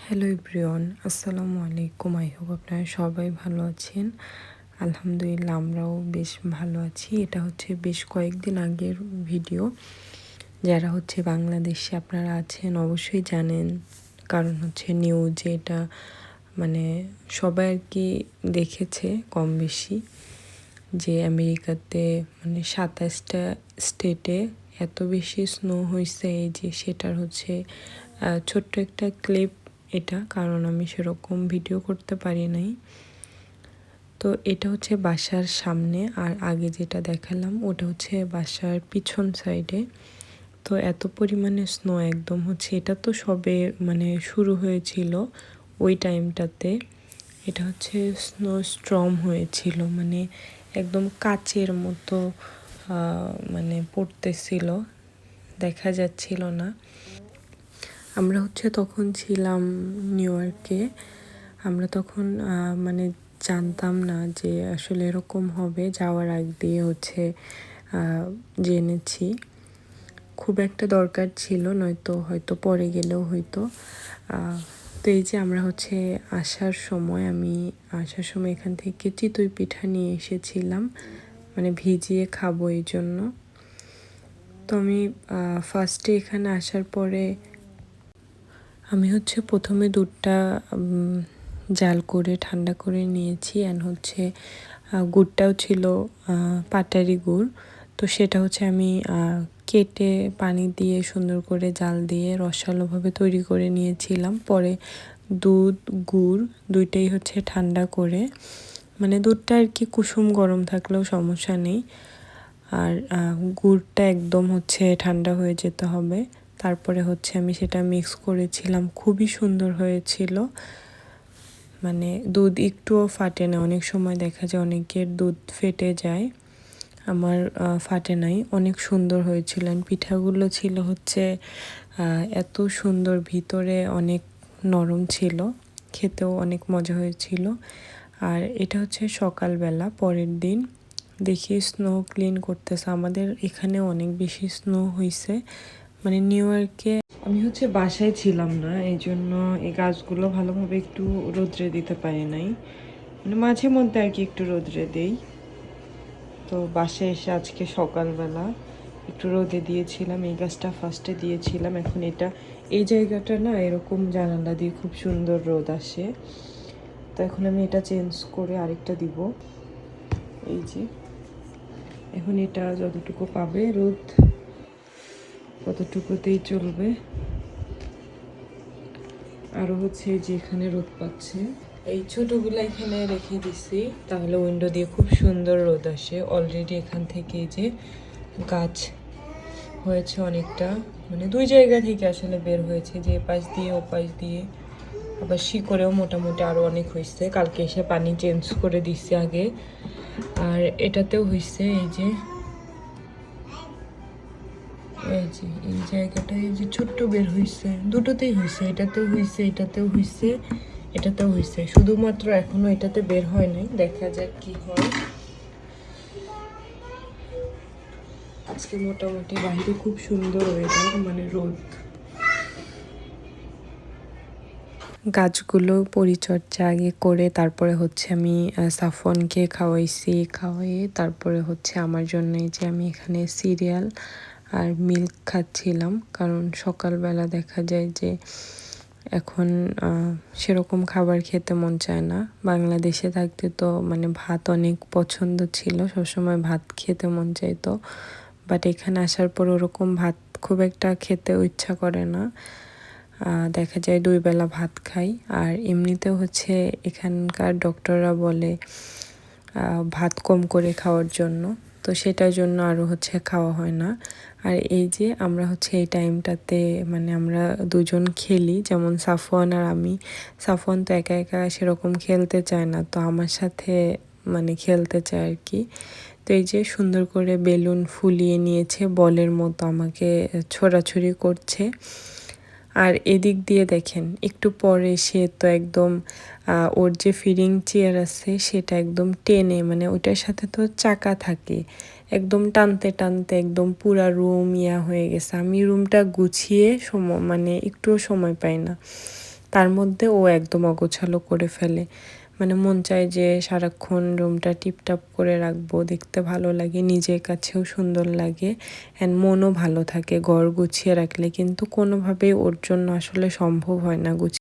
Hello everyone, আসসালামু আলাইকুম। I hope আপনারা সবাই ভালো আছেন। আলহামদুলিল্লাহ আমরাও বেশ ভালো আছি। এটা হচ্ছে বেশ কয়েকদিন আগের ভিডিও। যারা হচ্ছে বাংলাদেশে আপনারা আছেন অবশ্যই জানেন, কারণ হচ্ছে নিউজে এটা মানে সবাই আর কি দেখেছে কম বেশি, যে আমেরিকাতে মানে 27টা স্টেটে এত বেশি স্নো হয়েছে। এই যে সেটার হচ্ছে ছোট্ট একটা ক্লিপ এটা, কারণ আমি সেরকম ভিডিও করতে পারি নাই। তো এটা হচ্ছে বাসার সামনে, আর আগে যেটা দেখালাম ওটা হচ্ছে বাসার পিছন সাইডে। তো এত পরিমাণে স্নো একদম হচ্ছে, এটা তো সবে মানে শুরু হয়েছিল ওই টাইমটাতে। এটা হচ্ছে স্নো স্টর্ম হয়েছিল, মানে একদম কাচের মতো মানে পড়তেছিল, দেখা যাচ্ছিল না। আমরা হচ্ছে তখন ছিলাম নিউ ইয়র্কে। আমরা তখন মানে জানতাম না যে আসলে এরকম হবে। যাওয়ার আগ দিয়ে হচ্ছে জেনেছি। খুব একটা দরকার ছিল, নয়তো হয়তো পরে গেলেও হয়তো। তো এই যে আমরা হচ্ছে আমি আসার সময় এখান থেকে চিতই পিঠা নিয়ে এসেছিলাম, মানে ভিজিয়ে খাবো এই জন্য। তো আমি ফার্স্টে এখানে আসার পরে আমি হচ্ছে প্রথমে দুধটা জাল করে ঠান্ডা করে নিয়েছি। অ্যান্ড হচ্ছে গুড়টাও ছিল পাটারি গুড়। তো সেটা হচ্ছে আমি কেটে পানি দিয়ে সুন্দর করে জাল দিয়ে রসালোভাবে তৈরি করে নিয়েছিলাম। পরে দুধ গুড় দুইটাই হচ্ছে ঠান্ডা করে, মানে দুধটা আর কি কুসুম গরম থাকলেও সমস্যা নেই, আর গুড়টা একদম হচ্ছে ঠান্ডা হয়ে যেতে হবে। তারপরে হচ্ছে আমি সেটা মিক্স করেছিলাম, খুবই সুন্দর হয়েছিল। মানে দুধ একটুও ফাটে না। অনেক সময় দেখা যায় অনেকের দুধ ফেটে যায়, আমার ফাটে নাই, অনেক সুন্দর হয়েছিল। পিঠাগুলো ছিল হচ্ছে এত সুন্দর, ভিতরে অনেক নরম ছিল, খেতেও অনেক মজা হয়েছিল। আর এটা হচ্ছে সকালবেলা পরের দিন, দেখি স্নো ক্লিন করতেছে। আমাদের এখানে অনেক বেশি স্নো হয়েছে, মানে নিউ ইয়র্কে। আমি হচ্ছে বাসায় ছিলাম না, এই জন্য এই গাছগুলো ভালোভাবে একটু রোদ্রে দিতে পারি নাই, মানে মাঝে মধ্যে আর কি একটু রোদ্রে দেই। তো বাসায় এসে আজকে সকালবেলা একটু রোদে দিয়েছিলাম। এই গাছটা ফার্স্টে দিয়েছিলাম। এখন এটা এই জায়গাটা না এরকম জানালা দিয়ে খুব সুন্দর রোদ আসে। তো এখন আমি এটা চেঞ্জ করে আরেকটা দিব। এই যে এখন এটা যতটুকু পাবে রোদ ততটুকুতেই চলবে। আরও হচ্ছে যে এখানে রোদ পাচ্ছে, এই ছোটোগুলো এখানে রেখে দিছি, তাহলে উইন্ডো দিয়ে খুব সুন্দর রোদ আসে। অলরেডি এখান থেকে যে গাছ হয়েছে অনেকটা, মানে দুই জায়গা থেকে আসলে বের হয়েছে, যে পাশ দিয়ে ও পাশ দিয়ে, আবার শিকড়েও মোটামুটি আরও অনেক হয়েছে। কালকে এসে পানি চেঞ্জ করে দিচ্ছে আগে। আর এটাতেও হয়েছে, এই যে এই জায়গাটা এই যে ছোট্ট বের হয়েছে, দুটোতেই হয়েছে, এটাতেও হয়েছে, এটাতেও হয়েছে, এটাতেও হয়েছে। শুধুমাত্র এখনো এটাতে বের হয় নাই, দেখা যাক কি হয়। আজকে মোটামুটি বাইরে খুব সুন্দর ওয়েদার, মানে রোদ। গাছগুলো পরিচর্যা আগে করে তারপরে হচ্ছে আমি সাফনকে খাওয়াইয়ে তারপরে হচ্ছে আমার জন্য এই যে আমি এখানে সিরিয়াল আর মিল্ক খাচ্ছিলাম, কারণ সকালবেলা দেখা যায় যে এখন সেরকম খাবার খেতে মন চায় না। বাংলাদেশে থাকতে তো মানে ভাত অনেক পছন্দ ছিল, সবসময় ভাত খেতে মন চাইতো, বাট এখানে আসার পর ওরকম ভাত খুব একটা খেতেও ইচ্ছা করে না। দেখা যায় 2 বেলা ভাত খাই। আর এমনিতেও হচ্ছে এখানকার ডক্টররা বলে ভাত কম করে খাওয়ার জন্য, তো সেটার জন্য আরও হচ্ছে খাওয়া হয় না। আর এই যে আমরা হচ্ছে এই টাইমটাতে মানে আমরা দুজন খেলি, যেমন সাফওয়ান আর আমি। সাফওয়ান তো একা একা সেরকম খেলতে চায় না, তো আমার সাথে মানে খেলতে চায় আর কি। তো এই যে সুন্দর করে বেলুন ফুলিয়ে নিয়েছে, বলের মতো আমাকে ছোড়াছুড়ি করছে। আর এদিক দিয়ে দেখেন একটু পরে সে তো একদম ওর যে ফিডিং চেয়ার আছে সেটা একদম টেনে, মানে ওইটার সাথে তো চাকা থাকে, একদম টানতে টানতে একদম পুরা রুম হয়ে গেছে। আমি রুমটা গুছিয়ে মানে একটুও সময় পাই না। তার মধ্যে ও একদম অগোছালো করে ফেলে। মানে মন চায় যে সারাক্ষণ রুমটা টিপটাপ করে রাখবো, দেখতে ভালো লাগে, নিজের কাছেও সুন্দর লাগে অ্যান্ড মনও ভালো থাকে ঘর গুছিয়ে রাখলে, কিন্তু কোনোভাবেই ওর জন্য আসলে সম্ভব হয় না গুছিয়ে